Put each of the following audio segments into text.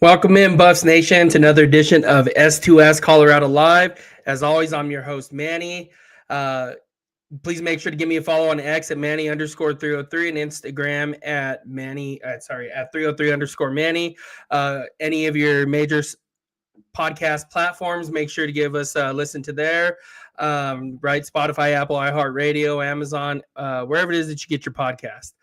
Welcome in, Buffs Nation, to another edition of S2S Colorado Live. As always, I'm your host, Manny. Please make sure to give me a follow on X at Manny_303 and Instagram at at 303_Manny. Any of your major podcast platforms, make sure to give us a listen to there. Right, Spotify, Apple, iHeartRadio, Amazon, wherever it is that you get your podcast.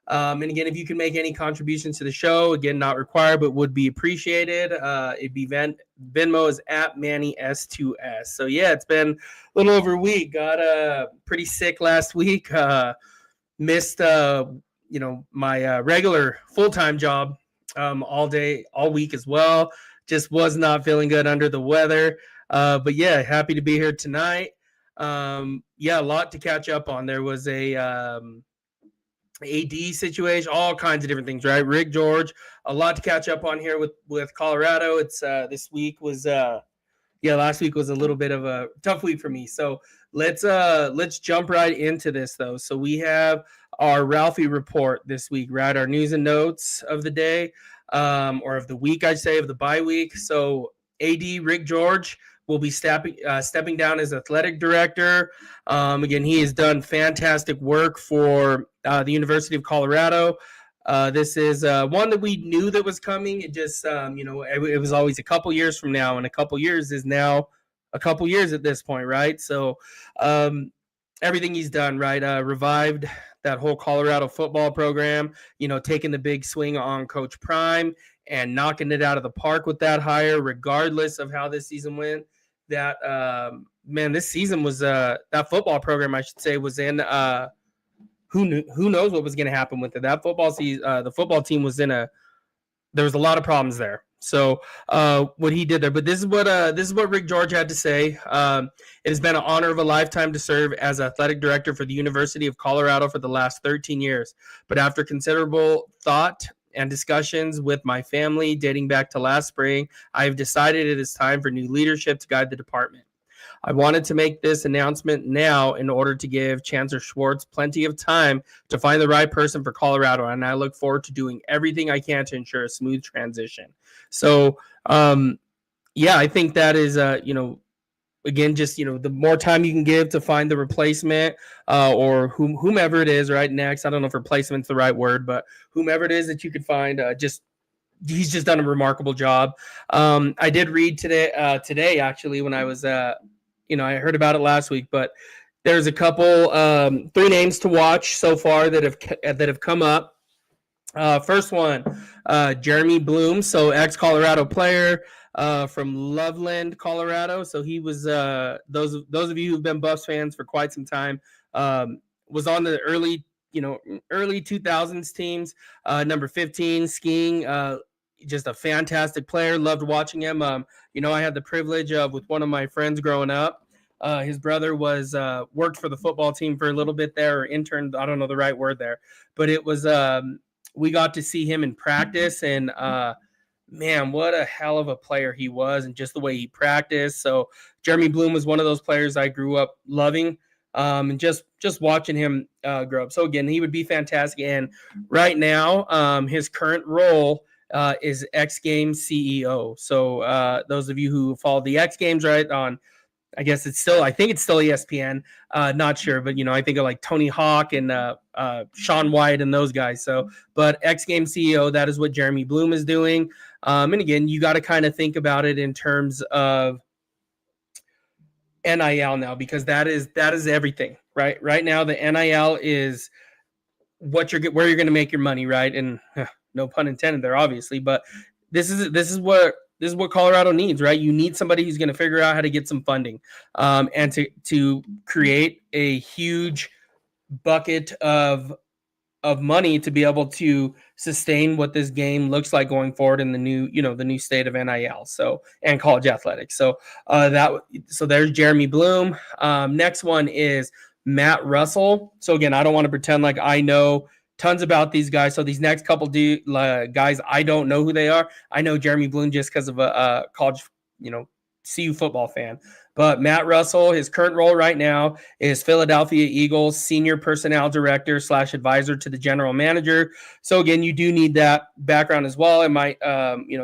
And again, if you can make any contributions to the show, again, not required, but would be appreciated. It'd be Venmo is at Manny S2S. So yeah, it's been a little over a week. Got pretty sick last week. Missed my regular full-time job all week as well. Just was not feeling good, under the weather. But yeah, happy to be here tonight. A lot to catch up on. There was a AD situation, all kinds of different things, right? Rick George, a lot to catch up on here with Colorado. It's last week was a little bit of a tough week for me. So let's jump right into this though. So we have our Ralphie report this week, right? Our news and notes of the day, or of the week, I'd say, of the bye week. So AD Rick George will be stepping down as athletic director. Again, he has done fantastic work for the University of Colorado. This is one that we knew that was coming. It just, it was always a couple years from now, and a couple years is now a couple years at this point, right? So everything he's done, right, revived that whole Colorado football program, taking the big swing on Coach Prime and knocking it out of the park with that hire, regardless of how this season went. That this season was that football program, I should say, was in who knows what was going to happen with it. That football season, the football team was there was a lot of problems there. So what he did there, but this is what Rick George had to say. It has been an honor of a lifetime to serve as athletic director for the University of Colorado for the last 13 years. But after considerable thought and discussions with my family dating back to last spring, I have decided it is time for new leadership to guide the department. I wanted to make this announcement now in order to give Chancellor Schwartz plenty of time to find the right person for Colorado, and I look forward to doing everything I can to ensure a smooth transition. So, I think that is, again, just, the more time you can give to find the replacement or whomever it is right next. I don't know if replacement's the right word, but whomever it is that you could find, he's just done a remarkable job. I did read today actually, when I was, I heard about it last week, but there's a couple, 3 names to watch so far that have come up. First one, Jeremy Bloom, so ex-Colorado player from Loveland, Colorado. So he was those of you who've been Buffs fans for quite some time, was on the early 2000s teams, number 15 skiing. Just a fantastic player. Loved watching him. I had the privilege of, with one of my friends growing up, his brother was worked for the football team for a little bit there, or interned. I don't know the right word there, but it was we got to see him in practice, and man, what a hell of a player he was, and just the way he practiced. So Jeremy Bloom was one of those players I grew up loving, and just watching him grow up. So again, he would be fantastic. And right now, his current role is X Games CEO. So those of you who follow the X Games, right, on, I think it's still ESPN. Not sure, but I think of like Tony Hawk and Sean White and those guys. So, but X Games CEO, that is what Jeremy Bloom is doing. And again, you got to kind of think about it in terms of NIL now, because that is everything, right? Right now, the NIL is where you're going to make your money, right? And no pun intended there, obviously, but this is what Colorado needs, right? You need somebody who's going to figure out how to get some funding, and to create a huge bucket of money to be able to sustain what this game looks like going forward in the new state of NIL, so, and college athletics. So there's Jeremy Bloom. Next one is Matt Russell. So again, I don't want to pretend like I know tons about these guys. So these next couple guys, I don't know who they are. I know Jeremy Bloom just because of a college, CU football fan. But Matt Russell, his current role right now is Philadelphia Eagles senior personnel director / advisor to the general manager. So again, you do need that background as well. It might,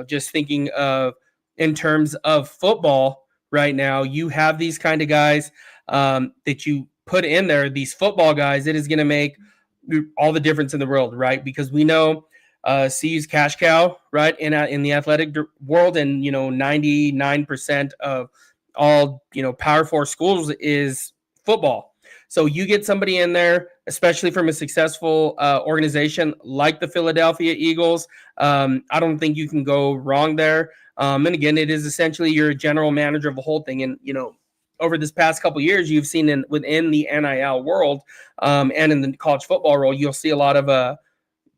just thinking of in terms of football right now, you have these kind of guys that you put in there, these football guys. It is going to make all the difference in the world, right? Because we know CU's cash cow, right, in the athletic world, and 99% of all Power 4 schools is football. So you get somebody in there, especially from a successful organization like the Philadelphia Eagles. I don't think you can go wrong there. And again, it is essentially you're a general manager of the whole thing. And over this past couple of years, you've seen within the NIL world and in the college football world, you'll see a lot of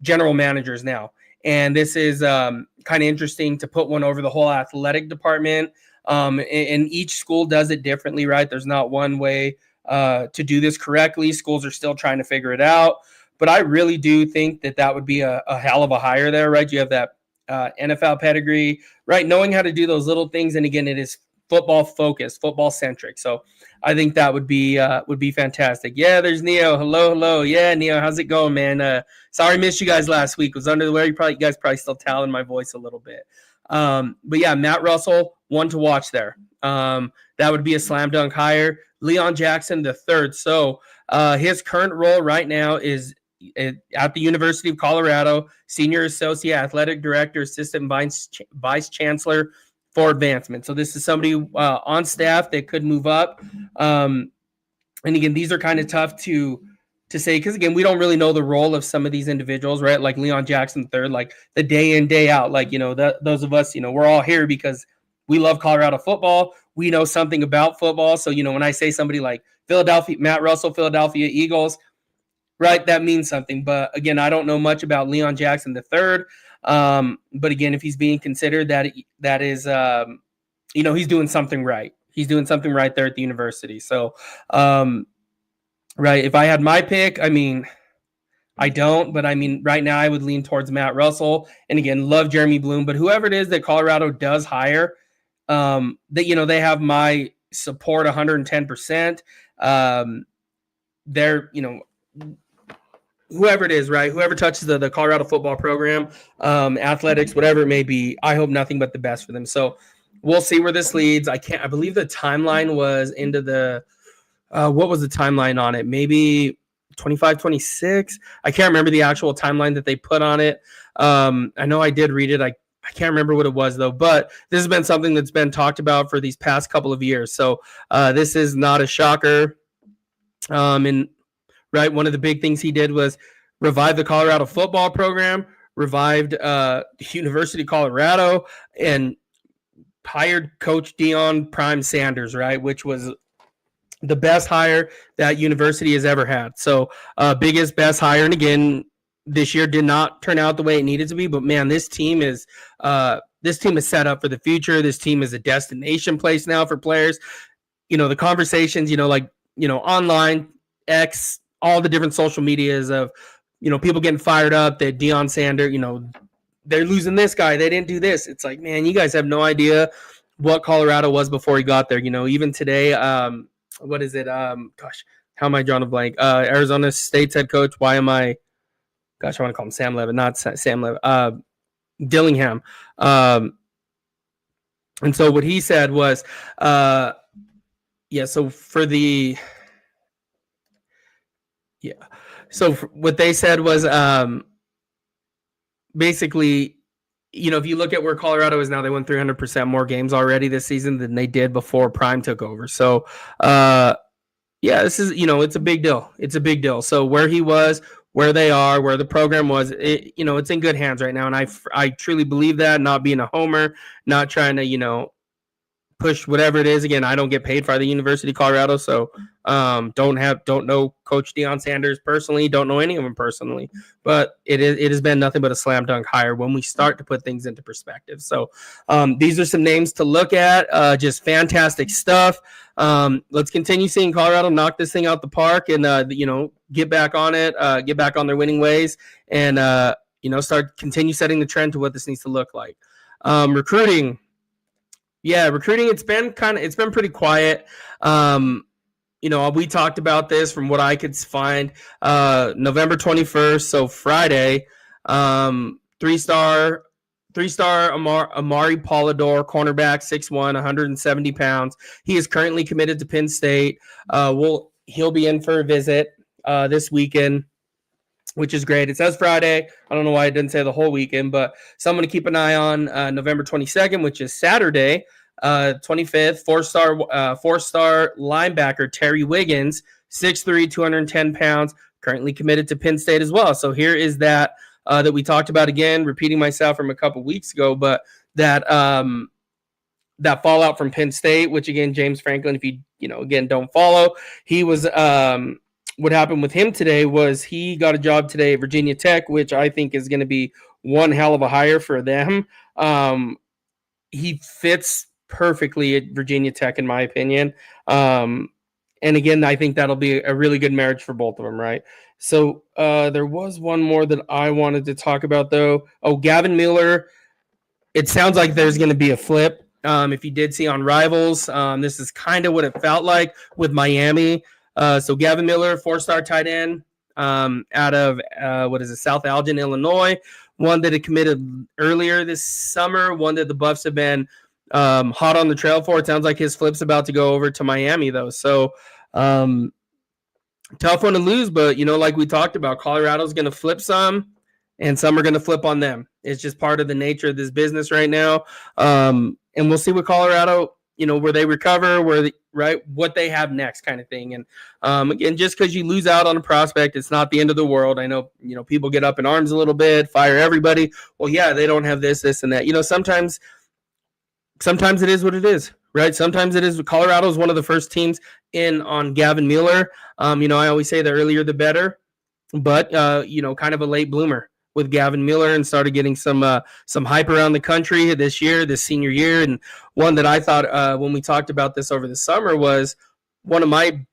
general managers now. And this is kind of interesting to put one over the whole athletic department. And each school does it differently, right? There's not one way to do this correctly. Schools are still trying to figure it out. But I really do think that would be a hell of a hire there, right? You have that NFL pedigree, right? Knowing how to do those little things. And again, it is football focused, football centric. So I think that would be fantastic. Yeah, there's Neo. Hello. Yeah, Neo, how's it going, man? Sorry I missed you guys last week. Was under the weather. You guys probably still telling my voice a little bit. But yeah, Matt Russell, one to watch there. That would be a slam dunk hire. Leon Jackson III. So his current role right now is at the University of Colorado, Senior Associate Athletic Director, Assistant Vice Chancellor for advancement. So this is somebody on staff that could move up. And again, these are kind of tough to say, because again, we don't really know the role of some of these individuals, right? Like Leon Jackson III, like the day in, day out, like, those of us, we're all here because we love Colorado football. We know something about football. So, when I say somebody like Matt Russell, Philadelphia Eagles, right, that means something. But again, I don't know much about Leon Jackson III. But again, if he's being considered, that is, he's doing something right. He's doing something right there at the university. So, right, if I had my pick, I don't, but right now I would lean towards Matt Russell. And again, love Jeremy Bloom, but whoever it is that Colorado does hire, they have my support 110%. They're, whoever it is, right? Whoever touches the Colorado football program, athletics, whatever it may be, I hope nothing but the best for them. So we'll see where this leads. I believe the timeline was into the, what was the timeline on it? Maybe 25, 26. I can't remember the actual timeline that they put on it. I know I did read it. I can't remember what it was though, but this has been something that's been talked about for these past couple of years. So this is not a shocker. And right, one of the big things he did was revive the Colorado football program, revived the University of Colorado, and hired Coach Deion Prime Sanders, right, which was the best hire that university has ever had. So biggest, best hire. And again, this year did not turn out the way it needed to be, but man, this team is set up for the future. This team is a destination place now for players. The conversations, online, X, all the different social medias of, people getting fired up that Deion Sanders, they're losing this guy. They didn't do this. It's like, man, you guys have no idea what Colorado was before he got there. Even today, what is it? Gosh, how am I drawing a blank? Arizona State's head coach. Why am I? Gosh, I want to call him Sam Levin, not Sam Levin. Dillingham. And so what he said was, so for the, so what they said was basically, if you look at where Colorado is now, they won 300% more games already this season than they did before Prime took over. So, this is, it's a big deal. It's a big deal. So where he was, where they are, where the program was, it's in good hands right now. And I truly believe that, not being a homer, not trying to, push whatever it is. Again, I don't get paid for the University of Colorado, so don't know Coach Deion Sanders personally, don't know any of them personally, but it has been nothing but a slam dunk hire when we start to put things into perspective. So these are some names to look at, just fantastic stuff. Let's continue seeing Colorado knock this thing out the park and get back on it, get back on their winning ways, and continue setting the trend to what this needs to look like. Recruiting. Yeah, recruiting, it's been pretty quiet. We talked about this from what I could find. November 21st, so Friday, three-star Amari Polidor, cornerback, 6'1", 170 pounds. He is currently committed to Penn State. He'll be in for a visit this weekend, which is great. It says Friday. I don't know why it didn't say the whole weekend, but someone to keep an eye on. November 22nd, which is Saturday, 25th, four-star linebacker Terry Wiggins, 6'3", 210 pounds, currently committed to Penn State as well. So here is that we talked about, again, repeating myself from a couple weeks ago, but that fallout from Penn State, which, again, James Franklin, if you again, don't follow, he was what happened with him today was he got a job today at Virginia Tech, which I think is going to be one hell of a hire for them. He fits perfectly at Virginia Tech, in my opinion. And again, I think that'll be a really good marriage for both of them, right? So there was one more that I wanted to talk about, though. Oh, Gavin Miller. It sounds like there's going to be a flip. If you did see on Rivals, this is kind of what it felt like with Miami. So Gavin Miller, 4-star tight end out of, South Algion, Illinois. One that had committed earlier this summer. One that the Buffs have been hot on the trail for. It sounds like his flip's about to go over to Miami, though. So tough one to lose, but, like we talked about, Colorado's going to flip some, and some are going to flip on them. It's just part of the nature of this business right now. And we'll see what Colorado, where they recover, what they have next kind of thing. And again, just because you lose out on a prospect, it's not the end of the world. I know, people get up in arms a little bit, fire everybody. Well, yeah, they don't have this, and that. Sometimes it is what it is, right? Sometimes it is. Colorado is one of the first teams in on Gavin Miller. I always say the earlier the better, but kind of a late bloomer with Gavin Miller, and started getting some hype around the country this senior year. And one that I thought when we talked about this over the summer was one of my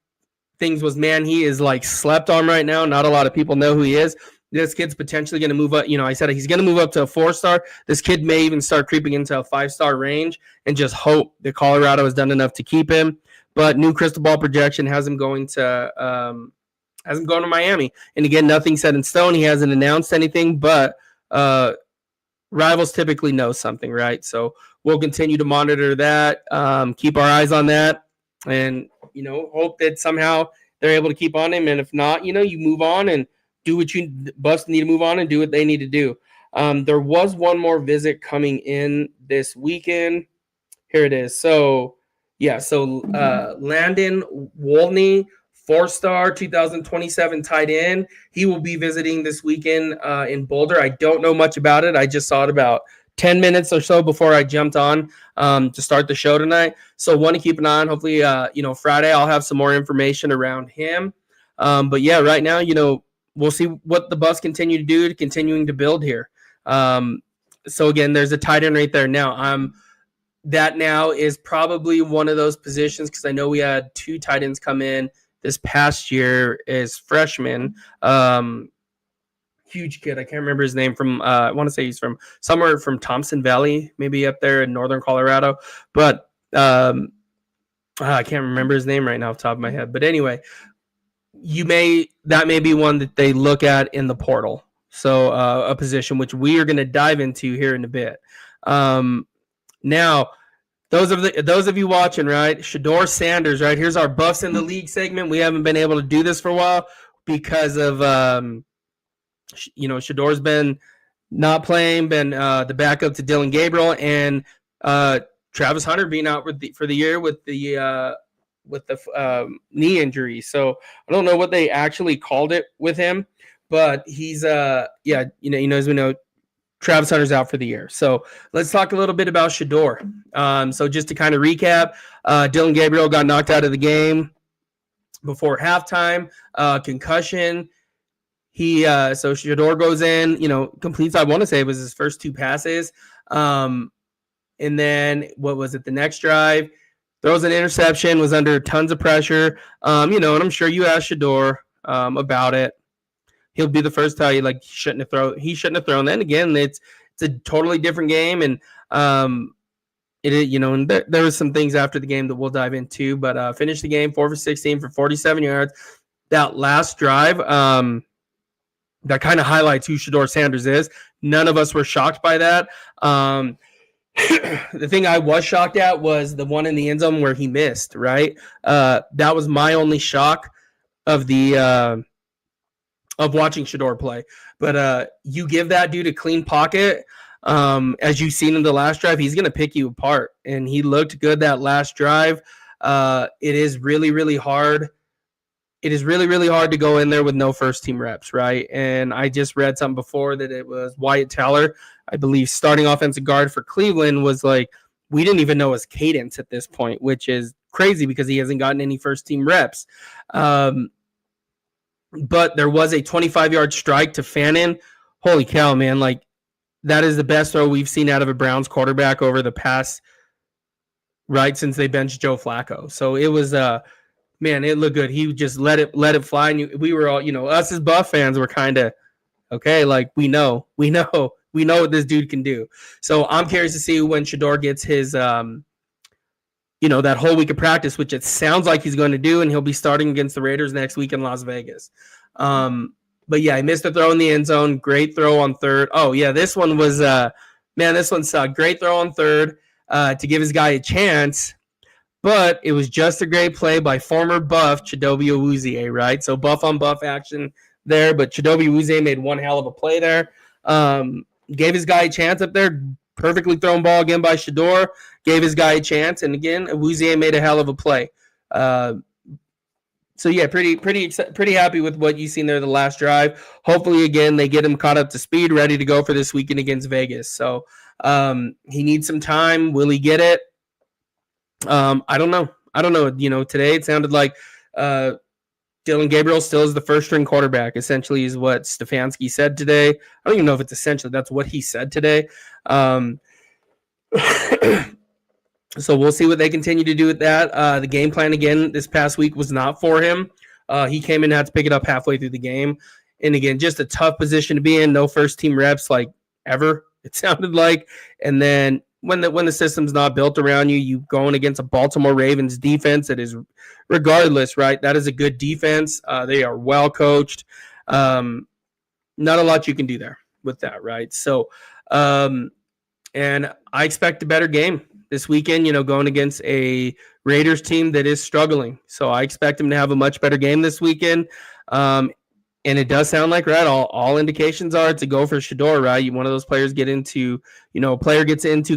things was, man, he is like slept on right now. Not a lot of people know who he is. This kid's potentially going to move up. I said he's going to move up to a 4-star. This kid may even start creeping into a 5-star range, and just hope that Colorado has done enough to keep him. But new crystal ball projection has him going to Miami. And again, nothing set in stone. He hasn't announced anything, but Rivals typically know something, right? So we'll continue to monitor that, keep our eyes on that, and hope that somehow they're able to keep on him. And if not, you move on and do what Buffs need to move on and do what they need to do. There was one more visit coming in this weekend. Here it is. So Landon Wolney, 4-star 2027 tight end. He will be visiting this weekend in Boulder. I don't know much about it. I just saw it about 10 minutes or so before I jumped on to start the show tonight. So want to keep an eye on. Hopefully, Friday I'll have some more information around him. But yeah, right now, we'll see what the Buffs continue to do to continuing to build here. So again, there's a tight end right there. Now that now is probably one of those positions, because I know we had 2 tight ends come in this past year as freshmen. Huge kid. I can't remember his name from, I want to say he's from somewhere from Thompson Valley, maybe up there in northern Colorado. But I can't remember his name right now off the top of my head. But anyway, that may be one that they look at in the portal. So a position which we are going to dive into here in a bit. Now, those of you watching, right? Shedeur Sanders, right? Here's our Buffs in the League segment. We haven't been able to do this for a while because of Shedeur's been not playing, been the backup to Dylan Gabriel, and Travis Hunter being out for the year with the knee injury. So I don't know what they actually called it with him, but he's as we know, Travis Hunter's out for the year. So let's talk a little bit about Shedeur. So just to kind of recap, Dylan Gabriel got knocked out of the game before halftime, concussion. So Shedeur goes in, completes, I want to say it was his first 2 passes. And then what was it? The next drive, throws an interception, was under tons of pressure. And I'm sure you asked Shedeur about it. He'll be the first to tell you, like, he shouldn't have thrown. Then again, it's a totally different game, and And there was some things after the game that we'll dive into, but finished the game 4 for 16 for 47 yards. That last drive, that kind of highlights who Shedeur Sanders is. None of us were shocked by that. The thing I was shocked at was the one in the end zone where he missed, right? That was my only shock of the of watching Shedeur play. But you give that dude a clean pocket, as you've seen in the last drive, he's going to pick you apart. And he looked good that last drive. It is really, really hard. It is really, really hard to go in there with no first-team reps, right? And I just read something before that it was Wyatt Teller, I believe, starting offensive guard for Cleveland, was like, we didn't even know his cadence at this point, which is crazy because he hasn't gotten any first-team reps. But there was a 25-yard strike to Fannin. Holy cow, man. Like, that is the best throw we've seen out of a Browns quarterback over the past, right, since they benched Joe Flacco. So it was man, it looked good. He just let it fly. And we were all, us as Buff fans were kind of, okay, like we know what this dude can do. So I'm curious to see when Shedeur gets his, that whole week of practice, which it sounds like he's going to do, and he'll be starting against the Raiders next week in Las Vegas. But yeah, he missed a throw in the end zone. Great throw on third. Oh yeah, this one was, this one sucked. Great throw on third to give his guy a chance. But it was just a great play by former Buff Chidobe Awuzie, right? So Buff on Buff action there, but Chidobe Awuzie made one hell of a play there. Gave his guy a chance up there. Perfectly thrown ball again by Shedeur. Gave his guy a chance, and again, Awuzie made a hell of a play. So yeah, pretty happy with what you've seen there the last drive. Hopefully, again, they get him caught up to speed, ready to go for this weekend against Vegas. So he needs some time. Will he get it? I don't know. Today it sounded like Dylan Gabriel still is the first string quarterback, essentially, is what Stefanski said today. I don't even know if it's essentially. That's what he said today. So we'll see what they continue to do with that. The game plan, again, this past week was not for him. He came in and had to pick it up halfway through the game. And again, just a tough position to be in. No first-team reps, like, ever, it sounded like. And then when the system's not built around you, you going against a Baltimore Ravens defense that is, regardless, right, that is a good defense. They are well coached. Not a lot you can do there with that, right? So, and I expect a better game this weekend, going against a Raiders team that is struggling. So I expect them to have a much better game this weekend. And it does sound like, right, all indications are to go for Shedeur, right? One of those players gets into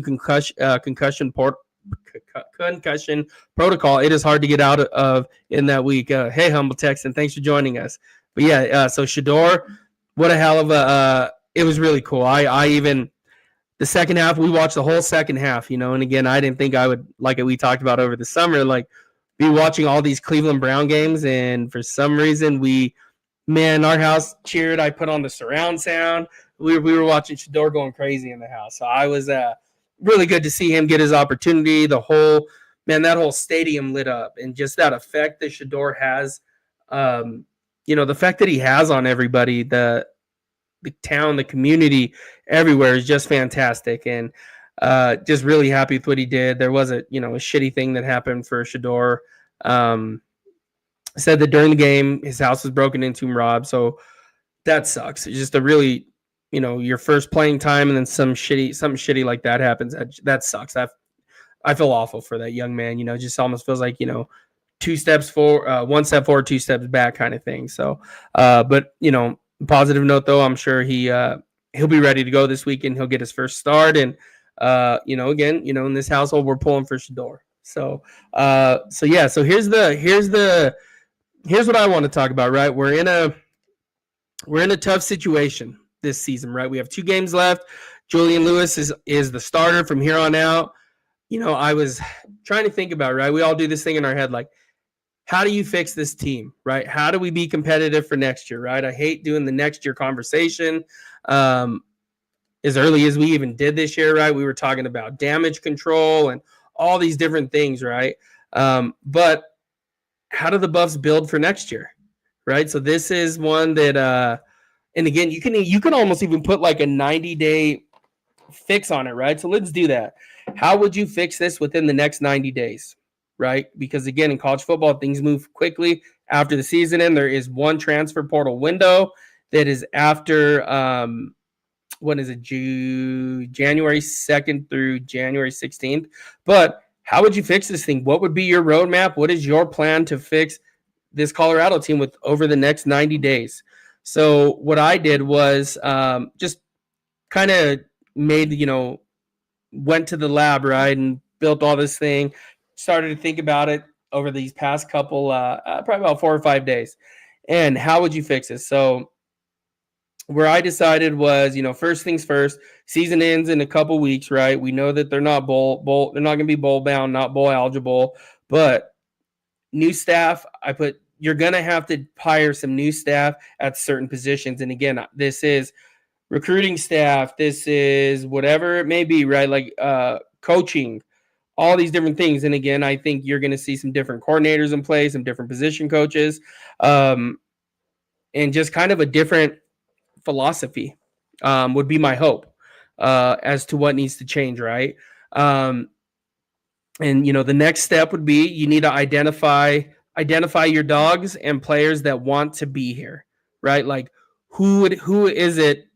concussion protocol. It is hard to get out of in that week. Hey, Humble Texan, thanks for joining us. But yeah, so Shedeur, what a hell of it was really cool. I even, the second half, we watched the whole second half, and again, I didn't think I would, like we talked about over the summer, like, be watching all these Cleveland Brown games, and for some reason, our house cheered. I put on the surround sound. We were watching Shedeur going crazy in the house. So I was really good to see him get his opportunity. That whole stadium lit up, and just that effect that Shedeur has, the effect that he has on everybody, the town, the community, everywhere is just fantastic. And just really happy with what he did. There was a shitty thing that happened for Shedeur. Said that during the game, his house was broken into and robbed. So that sucks. It's just a really, your first playing time and then something shitty like that happens. That sucks. I feel awful for that young man. Just almost feels like, 2 steps forward, 1 step forward, 2 steps back kind of thing. So, but, positive note though, I'm sure he'll be ready to go this weekend. He'll get his first start. And, again, in this household, we're pulling for Shedeur. So here's what I want to talk about, right? We're in a tough situation this season, right? We have 2 games left. Julian Lewis is the starter from here on out. I was trying to think about, right? We all do this thing in our head, like, how do you fix this team, right? How do we be competitive for next year, right? I hate doing the next year conversation. As early as we even did this year, right? We were talking about damage control and all these different things, right? But how do the Buffs build for next year, right? So this is one that, and again, you can almost even put like a 90-day fix on it, right? So let's do that. How would you fix this within the next 90 days? Right? Because again, in college football, things move quickly after the season end. There is one transfer portal window that is after what is it, January 2nd through January 16th. But how would you fix this thing? What would be your roadmap? What is your plan to fix this Colorado team with over the next 90 days? So what I did was just kind of made, went to the lab, right, and built all this thing, started to think about it over these past couple, probably about 4 or 5 days. And how would you fix this? So where I decided was, first things first, season ends in a couple weeks, right? We know that they're not they're not going to be bowl bound, not bowl eligible, but new staff, you're going to have to hire some new staff at certain positions. And again, this is recruiting staff, this is whatever it may be, right? Like coaching, all these different things. And again, I think you're going to see some different coordinators in place, some different position coaches, and just kind of a different philosophy would be my hope as to what needs to change, right? And the next step would be you need to identify your dogs and players that want to be here, right? Like who is it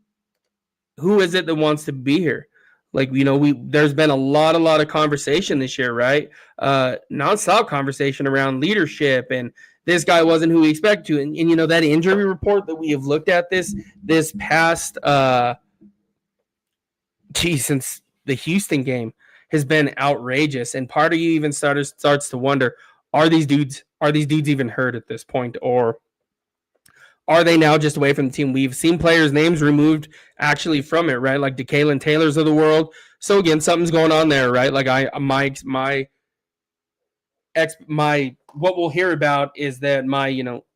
that wants to be here? Like, there's been a lot of conversation this year, right? Nonstop conversation around leadership, and this guy wasn't who we expect to. And that injury report that we have looked at this past since the Houston game has been outrageous. And part of you even starts to wonder, are these dudes even hurt at this point, or are they now just away from the team? We've seen players' names removed actually from it, right? Like DeKalen Taylors of the world. So again, something's going on there, right? Like what we'll hear about is that my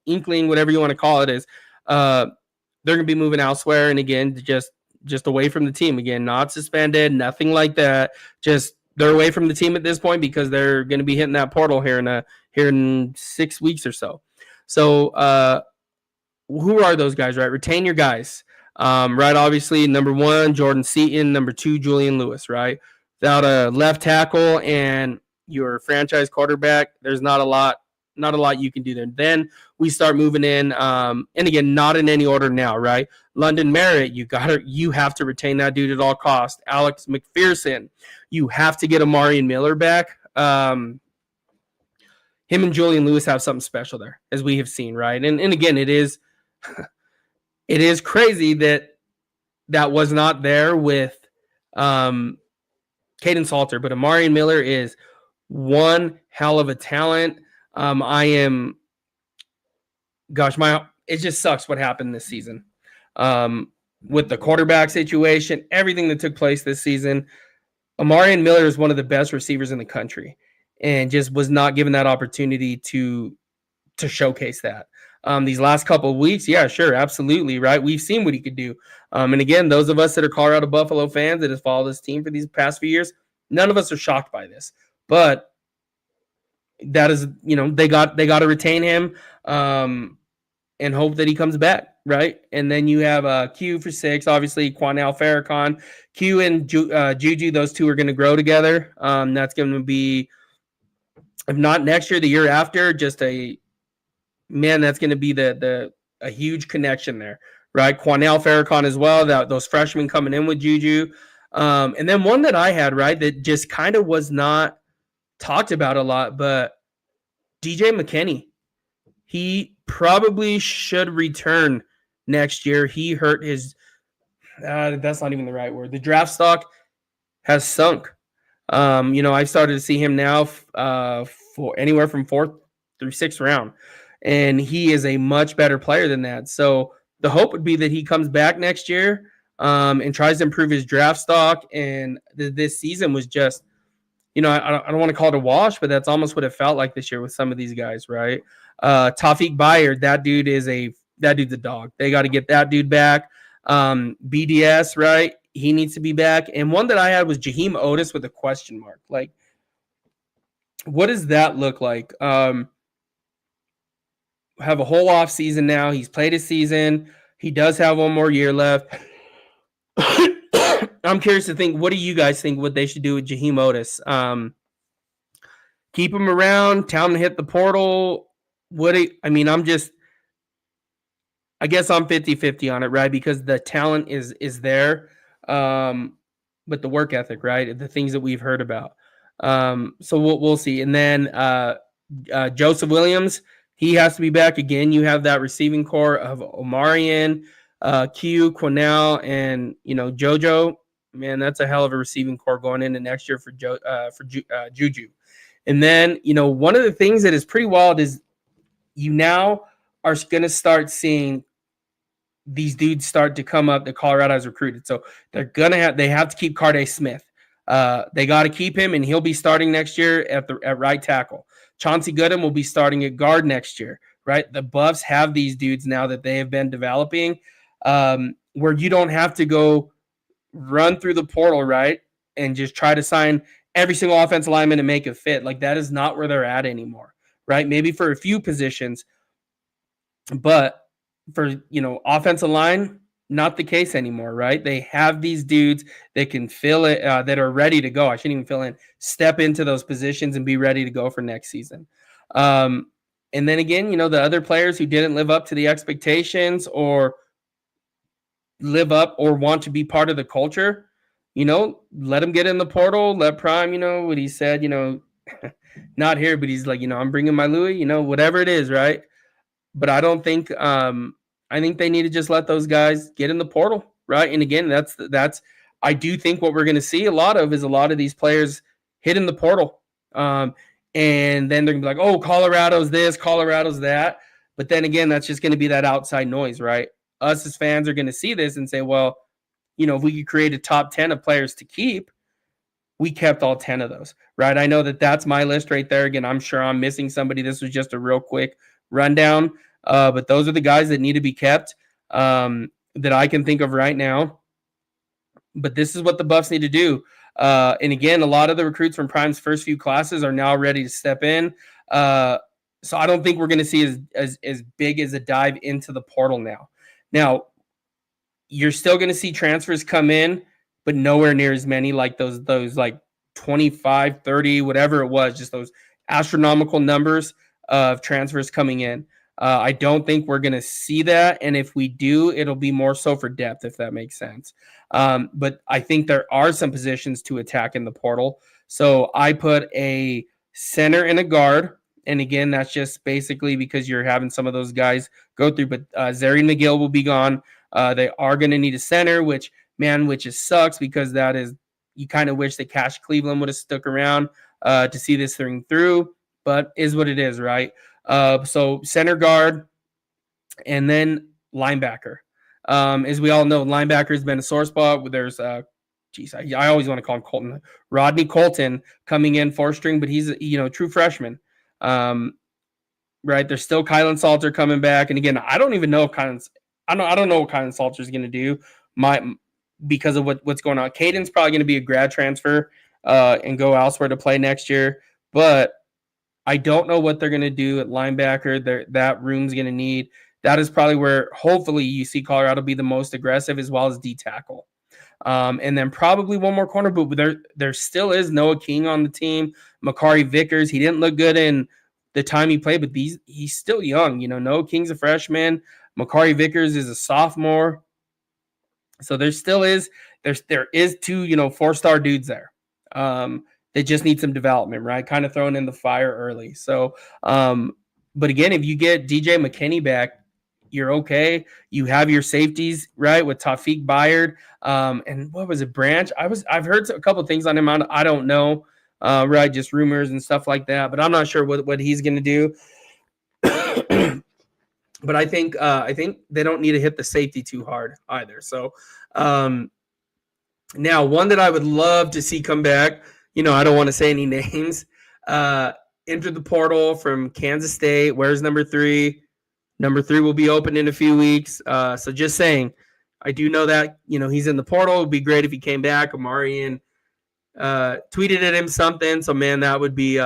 inkling, whatever you want to call it, is they're going to be moving elsewhere, and again, just away from the team. Again, not suspended, nothing like that. Just they're away from the team at this point because they're going to be hitting that portal here in 6 weeks or so. So who are those guys, right? Retain your guys, right? Obviously, number 1, Jordan Seaton. Number 2, Julian Lewis, right? Without a left tackle and your franchise quarterback, there's not a lot you can do there. Then we start moving in, and again, not in any order now, right? London Merritt, you have to retain that dude at all costs. Alex McPherson, you have to get Amarian Miller back. Him and Julian Lewis have something special there, as we have seen, right? And again, it is crazy that was not there with Caden Salter, but Amarian Miller is one hell of a talent. It just sucks what happened this season with the quarterback situation, everything that took place this season. Amarian Miller is one of the best receivers in the country, and just was not given that opportunity to showcase that. These last couple of weeks, yeah, sure, absolutely, right? We've seen what he could do. And again, those of us that are Colorado Buffalo fans that have followed this team for these past few years, none of us are shocked by this. But that is, they got to retain him and hope that he comes back, right? And then you have Q for 6, obviously Quanell Farrakhan. Q and Juju, those two are going to grow together. That's going to be, if not next year, the year after, just that's going to be a huge connection there, right? Quanell Farrakhan as well, those freshmen coming in with Juju. And then one that I had, right, that just kind of was not talked about a lot, but DJ McKinney, he probably should return next year. He hurt his, that's not even the right word. The draft stock has sunk. I started to see him now for anywhere from 4th through 6th round. And he is a much better player than that. So the hope would be that he comes back next year and tries to improve his draft stock. And this season was just, I don't want to call it a wash, but that's almost what it felt like this year with some of these guys, right? Tawfiq Bayard, that dude's a dog. They got to get that dude back. BDS, right? He needs to be back. And one that I had was Jaheim Otis with a question mark. Like, what does that look like? Have a whole off season now. He's played a season. He does have one more year left. I'm I'm curious to think, what do you guys think what they should do with Jaheim Otis? Keep him around, tell him to hit the portal. I guess I'm 50-50 on it, right? Because the talent is there. But the work ethic, right? The things that we've heard about. So we'll see. And then Joseph Williams, he has to be back again. You have that receiving core of Omarion, Q, Quinnell, and JoJo. Man, that's a hell of a receiving core going into next year for Juju. And then one of the things that is pretty wild is you now are going to start seeing these dudes start to come up that Colorado has recruited. So they have to keep Carday Smith. They got to keep him, and he'll be starting next year at right tackle. Chauncey Gooden will be starting at guard next year, right? The Buffs have these dudes now that they have been developing, where you don't have to go run through the portal, right, and just try to sign every single offensive lineman and make it fit. Like, that is not where they're at anymore, right? Maybe for a few positions, but for offensive line, not the case anymore, right? They have these dudes that can fill it, that are ready to go. I shouldn't even fill in, step into those positions and be ready to go for next season. And then again, the other players who didn't live up to the expectations or live up or want to be part of the culture, let them get in the portal. Let Prime, what he said, not here, but he's like, I'm bringing my Louis, whatever it is, right? But I don't think I think they need to just let those guys get in the portal, right? And again, that's I do think what we're going to see a lot of these players hit in the portal, and then they're going to be like, oh, Colorado's this, Colorado's that. But then again, that's just going to be that outside noise, right? Us as fans are going to see this and say, well, if we could create a top 10 of players to keep, we kept all 10 of those, right? I know that's my list right there. Again, I'm sure I'm missing somebody. This was just a real quick rundown. But those are the guys that need to be kept, that I can think of right now. But this is what the Buffs need to do. And again, a lot of the recruits from Prime's first few classes are now ready to step in. So I don't think we're going to see as big as a dive into the portal now. Now, you're still going to see transfers come in, but nowhere near as many like those like 25, 30, whatever it was, just those astronomical numbers of transfers coming in. I don't think we're going to see that. And if we do, it'll be more so for depth, if that makes sense. But I think there are some positions to attack in the portal. So I put a center and a guard. And again, that's just basically because you're having some of those guys go through. But Zary McGill will be gone. They are going to need a center, which just sucks, because that is, you kind of wish that Cash Cleveland would have stuck around to see this thing through, but is what it is, right? So center, guard, and then linebacker. As we all know, linebacker has been a sore spot. There's I always want to call him Colton. Rodney Colton coming in 4th string, but he's a true freshman. Right? There's still Kylan Salter coming back, and again, I don't even know if I don't know what Kylan Salter is going to do. Because of what's going on. Caden's probably going to be a grad transfer and go elsewhere to play next year, but I don't know what they're going to do at linebacker. That room's going to need. That is probably where hopefully you see Colorado be the most aggressive, as well as D tackle. And then probably one more corner, but there still is Noah King on the team. Makari Vickers, he didn't look good in the time he played, but he's still young. Noah King's a freshman. Makari Vickers is a sophomore. So there still is two 4-star dudes there. They just need some development, right? Kind of thrown in the fire early. So, but again, if you get DJ McKinney back, you're okay. You have your safeties, right, with Taufik Bayard. And what was it, Branch? I've heard a couple of things on him. I don't know, right? Just rumors and stuff like that. But I'm not sure what he's going to do. But I think they don't need to hit the safety too hard either. So now, one that I would love to see come back, I don't want to say any names, entered the portal from Kansas State. Where's number 3? Number 3 will be open in a few weeks. So just saying, I do know that, he's in the portal. It would be great if he came back. Omarion tweeted at him something. So, man, that would be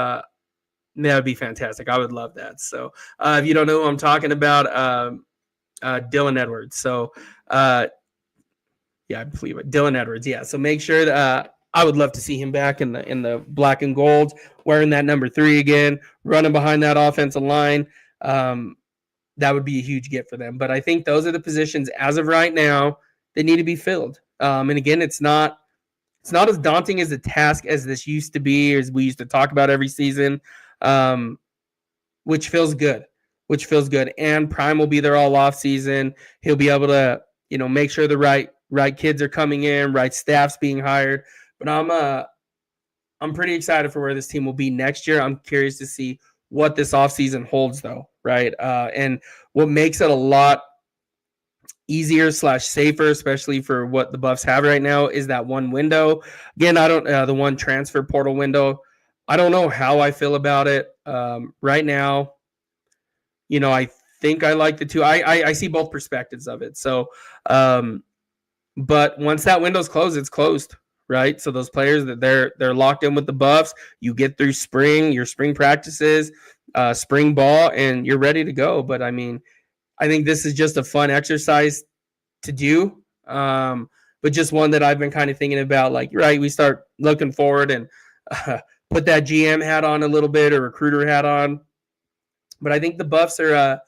fantastic. I would love that. So if you don't know who I'm talking about, Dylan Edwards. So Yeah, I believe it. Dylan Edwards. Yeah. So make sure that I would love to see him back in the black and gold, wearing that number 3 again, running behind that offensive line. That would be a huge get for them. But I think those are the positions as of right now that need to be filled. And again, it's not as daunting as a task as this used to be, as we used to talk about every season, which feels good. And Prime will be there all off season. He'll be able to, make sure the right kids are coming in, right staff's being hired. But I'm pretty excited for where this team will be next year. I'm curious to see what this offseason holds, though, right? And what makes it a lot easier / safer, especially for what the Buffs have right now, is that one window. Again, the one transfer portal window. I don't know how I feel about it right now. I think I like the two. I see both perspectives of it. So, but once that window's closed, it's closed, right? So those players that they're locked in with the Buffs, you get through your spring practices, spring ball, and you're ready to go. But I mean, I think this is just a fun exercise to do, but just one that I've been kind of thinking about. Like, right, we start looking forward and put that GM hat on a little bit, or recruiter hat on. But I think the Buffs are.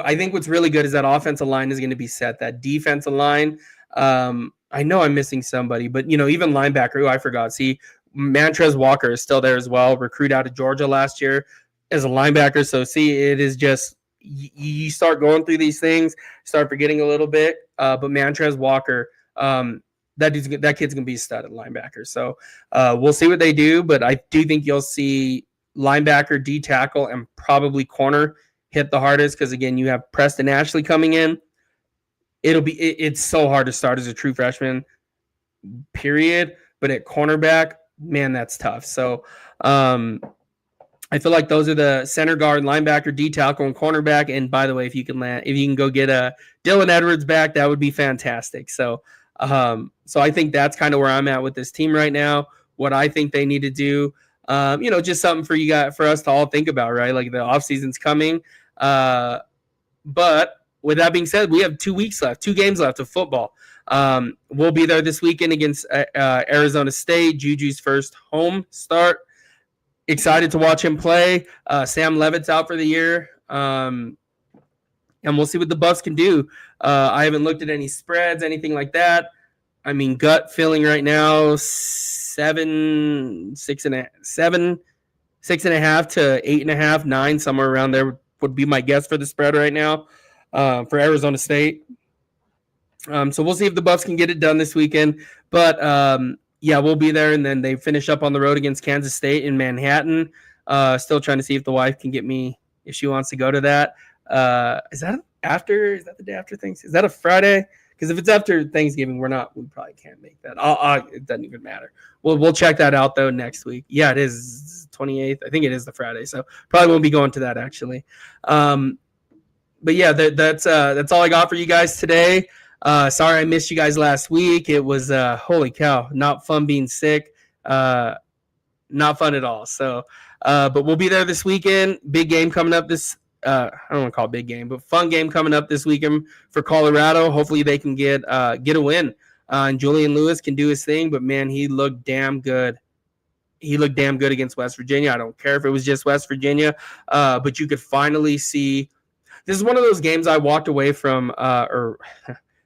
I think what's really good is that offensive line is going to be set. That defensive line. I know I'm missing somebody, but even linebacker. Who I forgot. See, Mantrez Walker is still there as well. Recruit out of Georgia last year as a linebacker. So see, it is just. You start going through these things, start forgetting a little bit. But Mantrez Walker, that kid's gonna be a stud at linebacker. So we'll see what they do, but I do think you'll see linebacker, D tackle, and probably corner hit the hardest, because again, you have Preston Ashley coming in. It's so hard to start as a true freshman, period. But at cornerback, man, that's tough. So I feel like those are the center, guard, linebacker, D tackle, and cornerback. And by the way, if you can go get Dylan Edwards back, that would be fantastic. So, so I think that's kind of where I'm at with this team right now. What I think they need to do, just something for us to all think about, right? Like, the offseason's coming. But with that being said, we have 2 weeks left, 2 games left of football. We'll be there this weekend against Arizona State, Juju's first home start. Excited to watch him play. Sam Levitt's out for the year. And we'll see what the Buffs can do. I haven't looked at any spreads, anything like that. I mean, gut feeling right now, 6.5 to 8.5, 9, somewhere around there would be my guess for the spread right now for Arizona State. So we'll see if the Buffs can get it done this weekend. But yeah, we'll be there, and then they finish up on the road against Kansas State in Manhattan. Still trying to see if the wife can get me, if she wants to go to that. Is that the day after Thanksgiving? Is that a Friday? Because if it's after Thanksgiving, we probably can't make that. It doesn't even matter. We'll check that out though next week. Yeah, it is 28th. I think it is the Friday, so probably won't be going to that actually. But yeah, that's all I got for you guys today. Sorry I missed you guys last week. It was holy cow, not fun being sick. Not fun at all. So, but we'll be there this weekend. Big game coming up this. I don't want to call it big game, but fun game coming up this weekend for Colorado. Hopefully they can get a win. And Julian Lewis can do his thing, but man, he looked damn good. He looked damn good against West Virginia. I don't care if it was just West Virginia, but you could finally see. This is one of those games I walked away from, or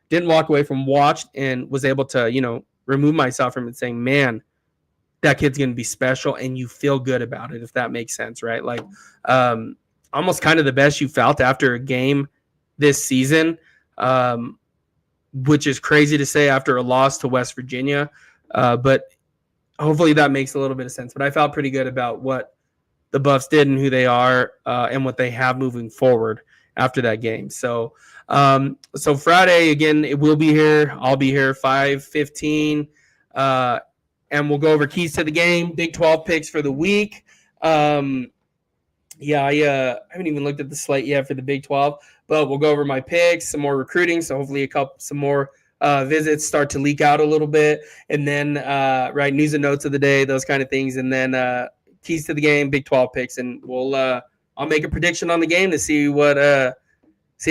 didn't walk away from, watched, and was able to, remove myself from it, saying, man, that kid's going to be special, and you feel good about it, if that makes sense, right? Like, almost kind of the best you felt after a game this season, which is crazy to say after a loss to West Virginia. But hopefully that makes a little bit of sense. But I felt pretty good about what the Buffs did and who they are and what they have moving forward after that game. So Friday, again, it will be here. I'll be here 5:15, and we'll go over keys to the game, Big 12 picks for the week. Yeah, I haven't even looked at the slate yet for the Big 12, but we'll go over my picks, some more recruiting, so hopefully some more visits start to leak out a little bit, and then news and notes of the day, those kind of things, and then keys to the game, Big 12 picks, and I'll make a prediction on the game to see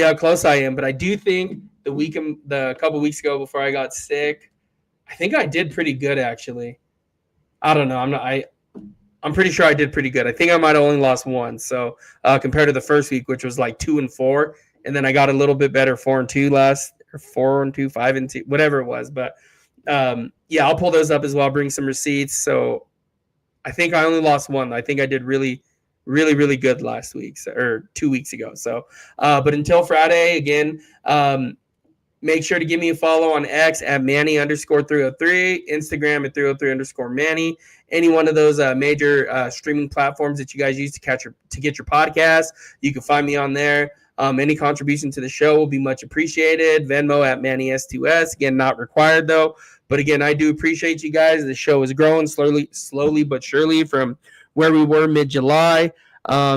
how close I am. But I do think the couple weeks ago before I got sick. I think I did pretty good actually. I don't know. I'm pretty sure I did pretty good. I think I might have only lost one. So compared to the first week, which was like 2-4, and then I got a little bit better 4-2 last, or 4-2, 5-2, whatever it was. But yeah, I'll pull those up as well. Bring some receipts. So I think I only lost one. I think I did really, really, really good last week, or 2 weeks ago. So, but until Friday, again, make sure to give me a follow on X at Manny_303, Instagram at 303_Manny. Any one of those major streaming platforms that you guys use to get your podcast, you can find me on there. Any contribution to the show will be much appreciated. Venmo at Manny S2S. Again, not required though. But again, I do appreciate you guys. The show is growing slowly but surely from where we were mid-July.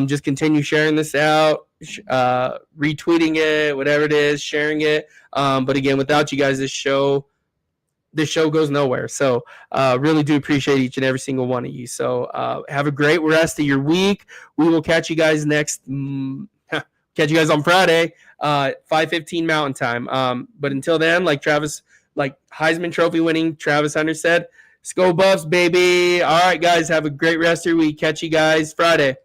Just continue sharing this out, retweeting it, whatever it is, sharing it. But again, without you guys, this show goes nowhere. So really do appreciate each and every single one of you. So have a great rest of your week. We will catch you guys catch you guys on Friday, 5:15 Mountain Time. But until then, like Heisman Trophy winning Travis Hunter said, "Let's go Buffs, baby." All right, guys, have a great rest of your week. Catch you guys Friday.